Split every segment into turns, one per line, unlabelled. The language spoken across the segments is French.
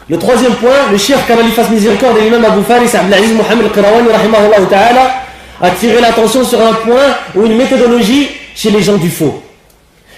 Le troisième point, le shirk, qu'Allah lui fasse miséricorde, et l'imam Abu Faris Abdelaziz Mohamed Al-Qirawani rahimahullah ta'ala a tiré l'attention sur un point ou une méthodologie chez les gens du faux,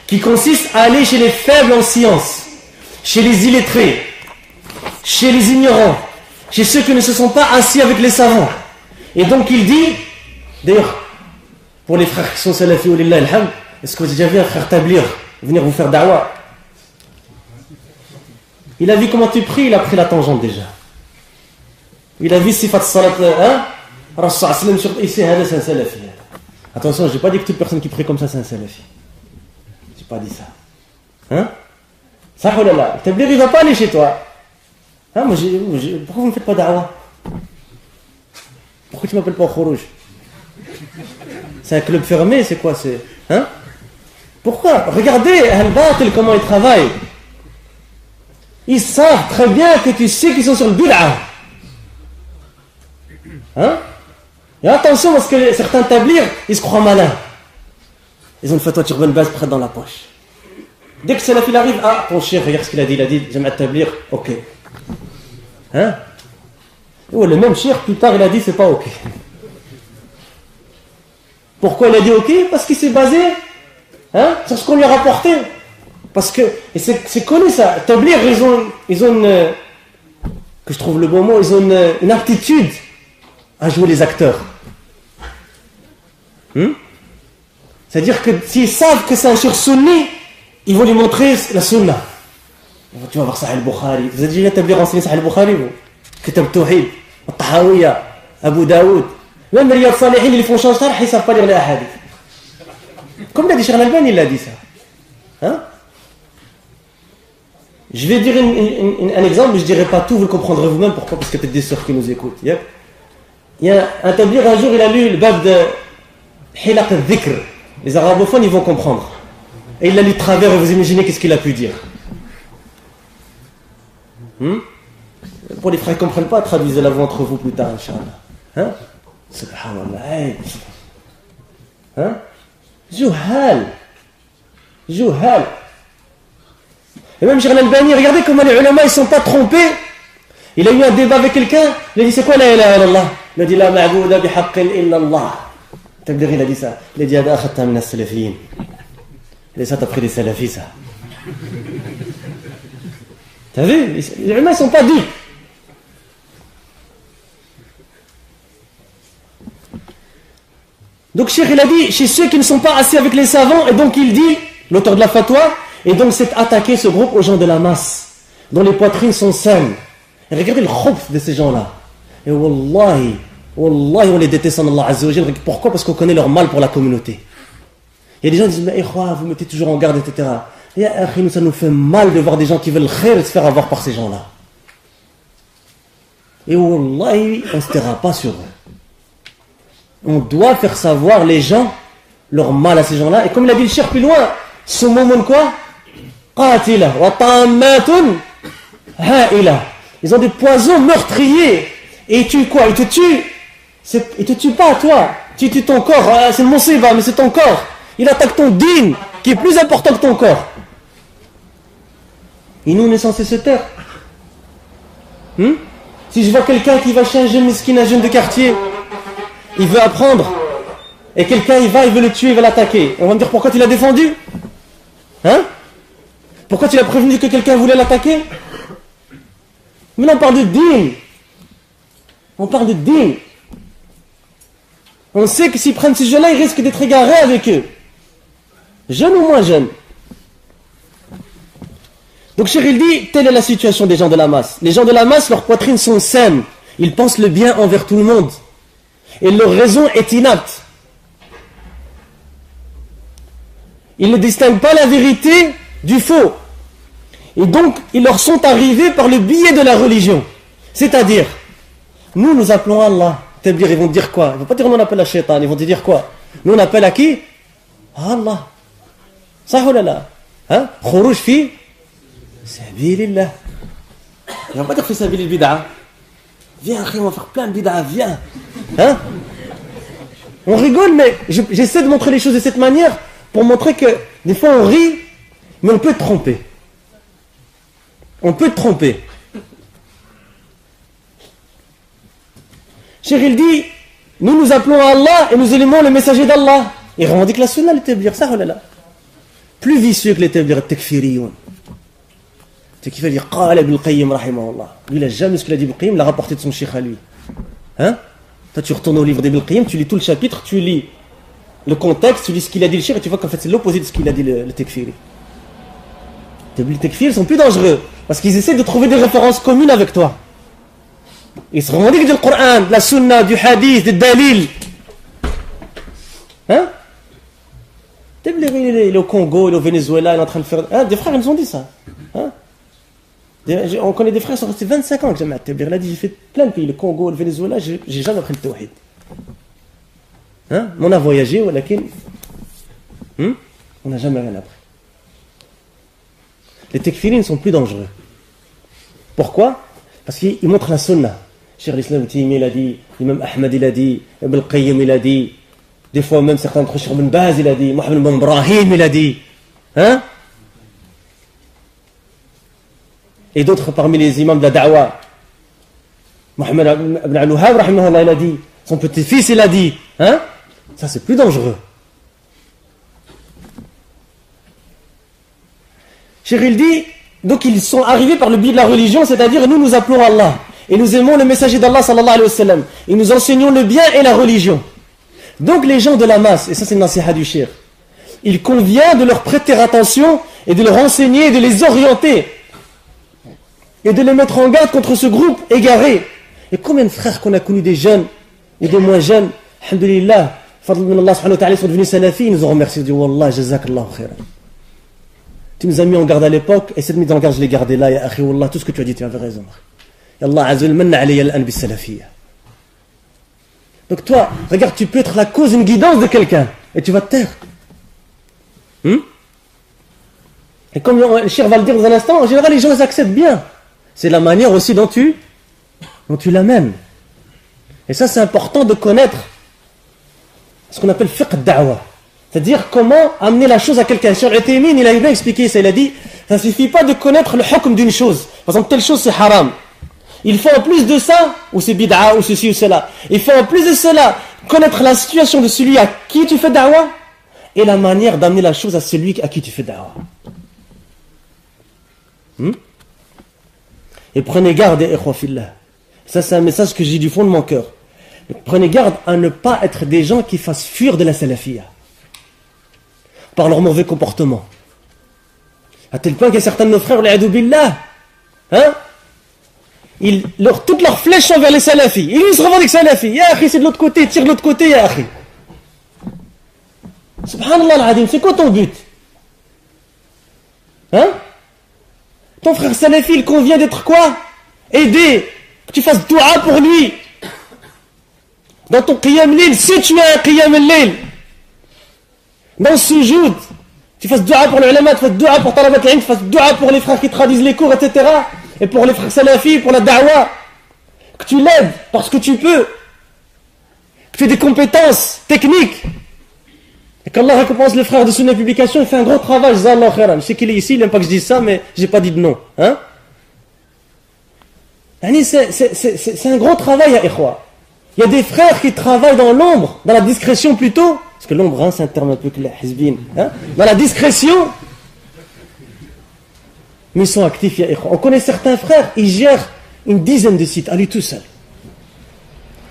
qui consiste à aller chez les faibles en sciences, chez les illettrés, chez les ignorants, chez ceux qui ne se sont pas assis avec les savants. Et donc il dit, d'ailleurs, pour les frères qui sont salafis ou lillah alhamd, est-ce que vous avez déjà vu un frère tablir venir vous faire da'wah? Il a vu comment tu pries, il a pris la tangente déjà. Il a vu sifat salat, Rasul sallam sur ici, c'est un salafi. Attention, je n'ai pas dit que toute personne qui prie comme ça, c'est un salafi. Je n'ai pas dit ça. Hein? Ça, oh là là, le tablir, il ne va pas aller chez toi. Hein, pourquoi vous ne faites pas da'wah? Pourquoi tu ne m'appelles pas au Khourouj? C'est un club fermé, c'est quoi? Hein? Pourquoi? Regardez Al-Batil, comment ils travaillent. Ils savent très bien que tu sais qu'ils sont sur le bid'a. Hein? Et attention, parce que certains tablirs, ils se croient malins. Ils ont une fatwa turban base prête dans la poche. Dès que Salaf il arrive, ah, ton cher, regarde ce qu'il a dit. Il a dit, j'aime tablir, ok. Hein? Oh, le même cher, plus tard, il a dit, c'est pas ok. Pourquoi il a dit ok? Parce qu'il s'est basé, hein, sur ce qu'on lui a rapporté. Parce que, et c'est connu ça, tablir, ils ont une, que je trouve le bon mot, ils ont une aptitude à jouer les acteurs. C'est-à-dire que s'ils savent que c'est un shir sunni, ils vont lui montrer la sunna. Tu vas voir Sahih al-Bukhari. Vous avez déjà tablir enseigné Sahih al-Bukhari, vous? Kitab Tawhid, Al-Tahawiyya, Abu Daoud. Même les Riyad Salihin, ils font changer ça, ils ne savent pas lire les hadiths. Comme l'a dit Cheikh Al-Albani, il a dit ça. Hein? Je vais dire un exemple, mais je ne dirai pas tout, vous le comprendrez vous-même. Pourquoi? Parce qu'il y a peut-être des sœurs qui nous écoutent. Il y a un tablir, un jour, il a lu le bab de Hilaq al-Dhikr. Les arabophones, ils vont comprendre. Et il l'a lu de travers, et vous imaginez qu'est-ce qu'il a pu dire. Pour les frères qui ne comprennent pas, traduisez-la vous entre vous plus tard, Inch'Allah. Hein? Subhanallah. Hein? Juhal. Et même Cheikh Al-Albani, regardez comment les ulama ils ne sont pas trompés. Il a eu un débat avec quelqu'un, il a dit c'est quoi la ilaha illallah? Il a dit la ma'bouda bihaqqin illallah. Tablir, il a dit ça. Il a dit hada akhadta min as-salafiyin. Il a dit ça, t'as pris des salafis, ça. T'as vu? Les ulama ils ne sont pas dupes. Donc Cheikh il a dit chez ceux qui ne sont pas assis avec les savants, et donc il dit, l'auteur de la fatwa, et donc c'est attaquer ce groupe aux gens de la masse, dont les poitrines sont saines. Et regardez le khubth de ces gens-là. Et wallahi, on les déteste en Allah Azza wa Jal. Pourquoi? Parce qu'on connaît leur mal pour la communauté. Il y a des gens qui disent, mais vous mettez toujours en garde, etc. Et nous, ça nous fait mal de voir des gens qui veulent khair et se faire avoir par ces gens-là. Et wallahi, on ne se taira pas sur eux. On doit faire savoir les gens leur mal à ces gens-là. Et comme il a dit le cheikh plus loin, ce moment de quoi? Qatila wa tammatun ha'ila. Ils ont des poisons meurtriers. Et ils tuent quoi? Ils te tuent. Ils te tuent pas toi. Tu tues ton corps. C'est le monsiba, mais c'est ton corps. Il attaque ton din, qui est plus important que ton corps. Et nous, on est censé se taire. Si je vois quelqu'un qui va chez un jeune miskin, un jeune de quartier, il veut apprendre, et quelqu'un il veut le tuer, il va l'attaquer. On va me dire pourquoi tu l'as défendu? Hein? Pourquoi tu l'as prévenu que quelqu'un voulait l'attaquer? Mais là on parle de din. On parle de din. On sait que s'ils prennent ces jeunes-là, ils risquent d'être égarés avec eux. Jeunes ou moins jeunes. Donc Cheikh il dit, telle est la situation des gens de la masse. Les gens de la masse, leurs poitrines sont saines. Ils pensent le bien envers tout le monde. Et leur raison est inapte. Ils ne distinguent pas la vérité du faux. Et donc, ils leur sont arrivés par le biais de la religion. C'est-à-dire, nous appelons Allah. Tablir, ils vont dire quoi? Ils ne vont pas dire on appelle à Shaitan, ils vont te dire quoi? Nous on appelle à qui? Allah. Sahulala. Hein? Khourouj fi sabilillah. Ils ne vont pas dire fi sabilil bid'a. Viens, on va faire plein de bid'a, viens. Hein? On rigole, mais j'essaie de montrer les choses de cette manière pour montrer que des fois on rit, mais on peut te tromper. On peut te tromper. Cheikh il dit, nous appelons à Allah et nous aimons le messager d'Allah. Il revendique la sunna, les tablir, ça, oh là là. Plus vicieux que les tablir, tekfiriyoun. C'est qui fait dire, Qala Ibn Qayyim, rahimahullah. Lui, il a jamais ce qu'il a dit Ibn Qayyim, il l'a rapporté de son cheikh à lui. Hein? Toi, tu retournes au livre d'Ibn Qayyim, tu lis tout le chapitre, tu lis le contexte, tu lis ce qu'il a dit le cheikh, et tu vois qu'en fait, c'est l'opposé de ce qu'il a dit le tekfiri. Les tekfirs sont plus dangereux, parce qu'ils essaient de trouver des références communes avec toi. Ils se revendiquent du Coran, de la sunna, du hadith, des dalil. Hein? Il est au Congo, il est au Venezuela, il est en train de faire... Hein? Des frères, ils nous ont dit ça. Hein? On connaît des frères qui sont restés 25 ans que jamais à Tablir. Il a dit, j'ai fait plein de pays, le Congo, le Venezuela, j'ai jamais appris le tawhid. Hein? On a voyagé, on n'a jamais rien appris. Les tekfiris ne sont plus dangereux. Pourquoi? Parce qu'ils montrent la sunna. Cheikh l'Islam il a dit, l'imam Ahmed il a dit, Ibn Qayyim il a dit, des fois même certains d'entre eux, Cheikh Ibn Baz il a dit, Mohamed ibn Ibrahim il a dit. Hein? Et d'autres parmi les imams de la da'wa, Mohamed ibn al-Wahhab, rahimahullah, il a dit, son petit-fils, il a dit, hein? Ça, c'est plus dangereux. Cheikh, il dit, donc ils sont arrivés par le biais de la religion, c'est-à-dire nous appelons Allah, et nous aimons le messager d'Allah, sallallahu alayhi wa sallam, et nous enseignons le bien et la religion. Donc les gens de la masse, et ça c'est le nasiha du Cheikh, il convient de leur prêter attention, et de leur enseigner, et de les orienter, et de les mettre en garde contre ce groupe égaré. Et combien de frères qu'on a connus, des jeunes et des moins jeunes, alhamdulillah, fadl min Allah subhanahu wa ta'ala, sont devenus salafis, ils nous ont remercié, ils ont dit wallah, jazakallahu khairan. Tu nous as mis en garde à l'époque, et cette mise en garde, je l'ai gardée là, ya akhi, wallah, tout ce que tu as dit, tu avais raison. Ya Allah azul manna alayya al-an bis salafiyya. Donc toi, regarde, tu peux être la cause, une guidance de quelqu'un, et tu vas te taire. Et comme le Cheikh va le dire dans un instant, en général, les gens les acceptent bien. C'est la manière aussi dont tu l'amènes. Et ça, c'est important de connaître ce qu'on appelle fiqh da'wa. C'est-à-dire comment amener la chose à quelqu'un. Cheikh Uthaymin, il a bien expliqué ça. Il a dit, ça ne suffit pas de connaître le hukm d'une chose. Par exemple, telle chose, c'est haram. Il faut en plus de ça, ou c'est bid'a, ou ceci, ou cela. Il faut en plus de cela, connaître la situation de celui à qui tu fais da'wa, et la manière d'amener la chose à celui à qui tu fais da'wa. Et prenez garde, ikhwa fillah. Ça, c'est un message que j'ai du fond de mon cœur. Prenez garde à ne pas être des gens qui fassent fuir de la salafiyya par leur mauvais comportement. À tel point qu'il y a certains de nos frères, l'a'adou billah, hein, toutes leurs flèches sont vers les salafis. Ils se revendiquent salafis. Ya akhi, c'est de l'autre côté, tire de l'autre côté, ya akhi. Subhanallah al-adim, c'est quoi ton but? Hein? Ton frère salafi, il convient d'être quoi? Aider, que tu fasses dua pour lui. Dans ton qiyam lil, si tu as un qiyam lil, dans ce sujoud, tu fasses dua pour les ulama, tu fasses dua pour talabat al-ilm, tu fasses dua pour les frères qui traduisent les cours, etc. Et pour les frères salafis, pour la da'wa. Que tu l'aides parce que tu peux. Que tu aies des compétences techniques. Et qu'Allah récompense le frère de Sunna Publication, il fait un gros travail, Zallah khairan. Je sais qu'il est ici, il n'aime pas que je dise ça, mais j'ai pas dit de non. Hein? C'est un gros travail à ikhwa. Il y a des frères qui travaillent dans l'ombre, dans la discrétion plutôt, parce que l'ombre, hein, c'est un terme un peu clair, hizbin, hein, dans la discrétion, mais ils sont actifs, ya ikhwa. On connaît certains frères, ils gèrent une dizaine de sites à lui tout seul.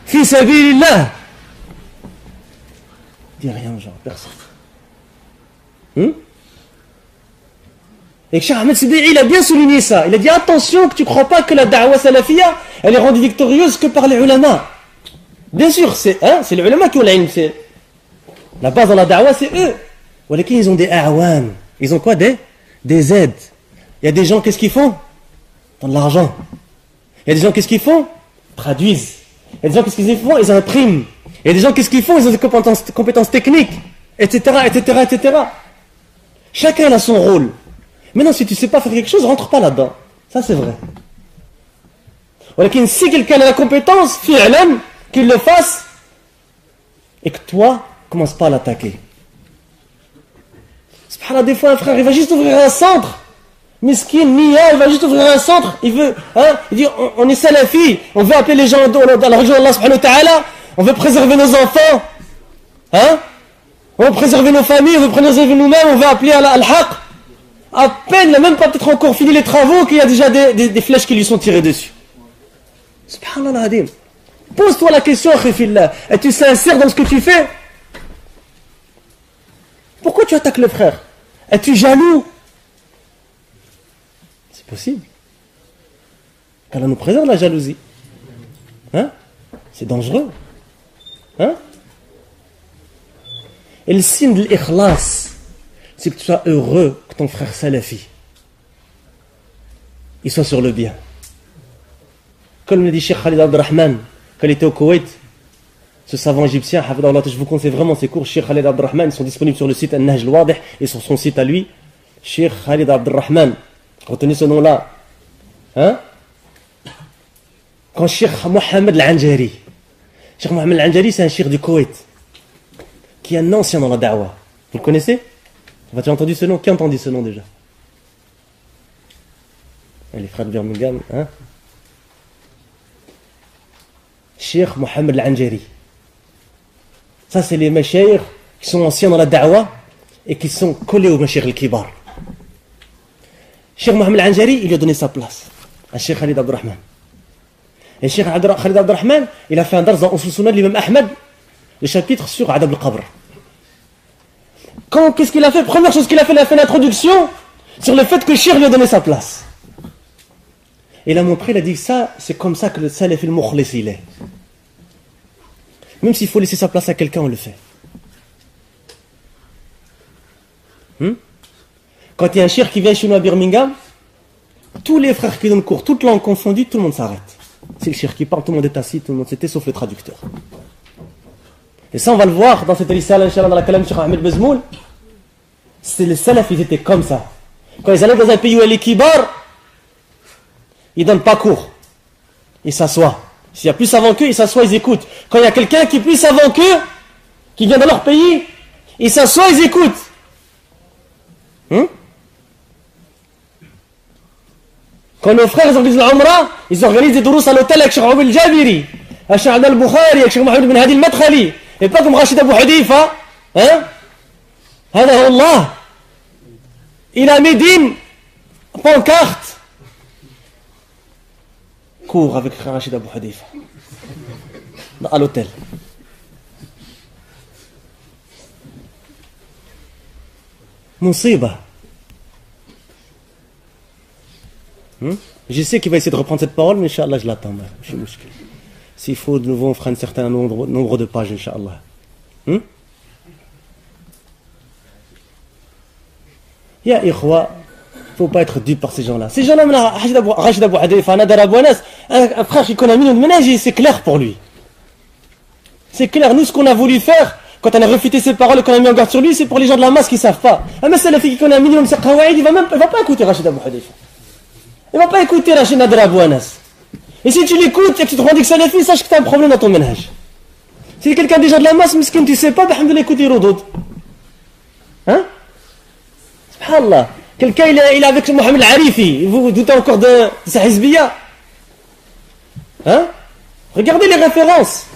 Fi sabilillah. Dis rien aux gens, personne. Et Cheikh Ahmed Sidi'i, il a bien souligné ça. Il a dit attention que tu ne crois pas que la da'wa salafiyya, elle est rendue victorieuse que par les ulama. Bien sûr, c'est les ulama qui ont l'ilm. La base dans la da'wa, c'est eux. Mais ils ont des a'wan. Ils ont quoi? Des aides. Il y a des gens, qu'est-ce qu'ils font? Ils donnent de l'argent. Il y a des gens, qu'est-ce qu'ils font? Ils traduisent. Il y a des gens, qu'est-ce qu'ils font? Ils impriment. Il y a des gens, qu'est-ce qu'ils font? Ils ont des compétences techniques, etc., etc., etc. Chacun a son rôle. Maintenant, si tu ne sais pas faire quelque chose, rentre pas là-dedans. Ça, c'est vrai. Si quelqu'un a la compétence, fi'lan, qu'il le fasse, et que toi, commence pas à l'attaquer. Subhanallah, des fois, un frère, il va juste ouvrir un centre. Miskin, Nia, il va juste ouvrir un centre, il veut, hein, il dit, on est salafi, on veut appeler les gens dans la religion d'Allah subhanahu wa ta'ala, on veut préserver nos enfants, hein, on veut préserver nos familles, on veut préserver nous-mêmes, on veut appeler al-haq. À peine, il n'a même pas peut-être encore fini les travaux, qu'il y a déjà des flèches qui lui sont tirées dessus. Subhanallah adim. Pose-toi la question, akhifillah, es-tu sincère dans ce que tu fais? Pourquoi tu attaques le frère? Es-tu jaloux? C'est possible. Qu'Allah nous préserve la jalousie. Hein? C'est dangereux. Hein? Et le signe de l'ikhlas, c'est que tu sois heureux que ton frère salafi, il soit sur le bien. Comme le dit Cheikh Khalid Abdelrahman, quand il était au Koweït, ce savant égyptien, je vous conseille vraiment ses cours, Cheikh Khalid Abdelrahman, ils sont disponibles sur le site Al-Nahj al-Wadih et sur son site à lui, Cheikh Khalid Abdelrahman. Retenez ce nom-là. Hein? Quand Cheikh Mohamed Al-Anjari, Cheikh Mohamed Al-Anjari, c'est un cheikh du Koweït, qui est un ancien dans la da'wah. Vous le connaissez? As-tu entendu ce nom? Qui a entendu ce nom déjà? Les frères de Birmingham, hein? Cheikh Mohamed Al-Anjari. Ça, c'est les mashayikh qui sont anciens dans la da'wah et qui sont collés aux mashayikh al-kibar. Cheikh Mohamed Al-Anjari, il lui a donné sa place à Cheikh Khalid Abdelrahman. Et Cheikh Khalid Abdelrahman, il a fait un dars dans Usul Sunnah de l'imam Ahmed, le chapitre sur Adab al-Qabr. Qu'est-ce qu'il a fait? Première chose qu'il a fait l'introduction sur le fait que Cheikh lui a donné sa place. Et il a montré, il a dit ça, c'est comme ça que le salaf al-mukhlis il est. Même s'il faut laisser sa place à quelqu'un, on le fait. Quand il y a un cheikh qui vient chez nous à Birmingham, tous les frères qui donnent cours, toutes langues confondues, tout le monde s'arrête. C'est le cheikh qui parle, tout le monde est assis, tout le monde s'était, sauf le traducteur. Et ça, on va le voir dans cette risala, Inch'Allah, dans la kalam Cheikh Ahmed Bezmoul. C'est les salafs, ils étaient comme ça. Quand ils allaient dans un pays où il y a les kibar, ils ne donnent pas cours. Ils s'assoient. S'il y a plus savant qu'eux, ils s'assoient, ils écoutent. Quand il y a quelqu'un qui est plus savant qu'eux, qui vient dans leur pays, ils s'assoient, ils écoutent. Quand nos frères organisent l'Umrah, ils organisent des durous à l'hôtel avec Cheikh Abu al-Jabiri, avec Cheikh al-Bukhari, avec Cheikh Mohamed bin Hadi al-Madkhali, et pas comme Rachid Abu Hudayfa. Hein? Hada Allah. Il a Médine, pancarte. Cours avec Rachid Abu Hudayfa. À l'hôtel. Moussiba. Je sais qu'il va essayer de reprendre cette parole, mais Inch'Allah, je l'attends. S'il faut de nouveau, on fera un certain nombre de pages, Inch'Allah. Ya ikhwa, il ne faut pas être dupe par ces gens-là. Ces gens-là, Rachid Abu Hudayfa, Nadar Abu Anas, un frère qui connaît un million de ménages, c'est clair pour lui. C'est clair, nous, ce qu'on a voulu faire, quand on a réfuté ses paroles et qu'on a mis en garde sur lui, c'est pour les gens de la masse qui ne savent pas. Un salafi qui connaît un million de qawaïd, il ne va pas écouter Rachid Abu Hudayfa. Il ne va pas écouter Rachid Nadar Abu Anas. Et si tu l'écoutes et que tu te rends salafi, sache que tu as un problème dans ton ménage. Si quelqu'un déjà de la masse, miskin, tu ne sais pas, alhamdoulilah, écoute Rodoud. Hein? Subhanallah. Quelqu'un, il est avec Mohamed Al-Arifi. Vous doutez encore de sa hizbiya? Hein? Regardez les références.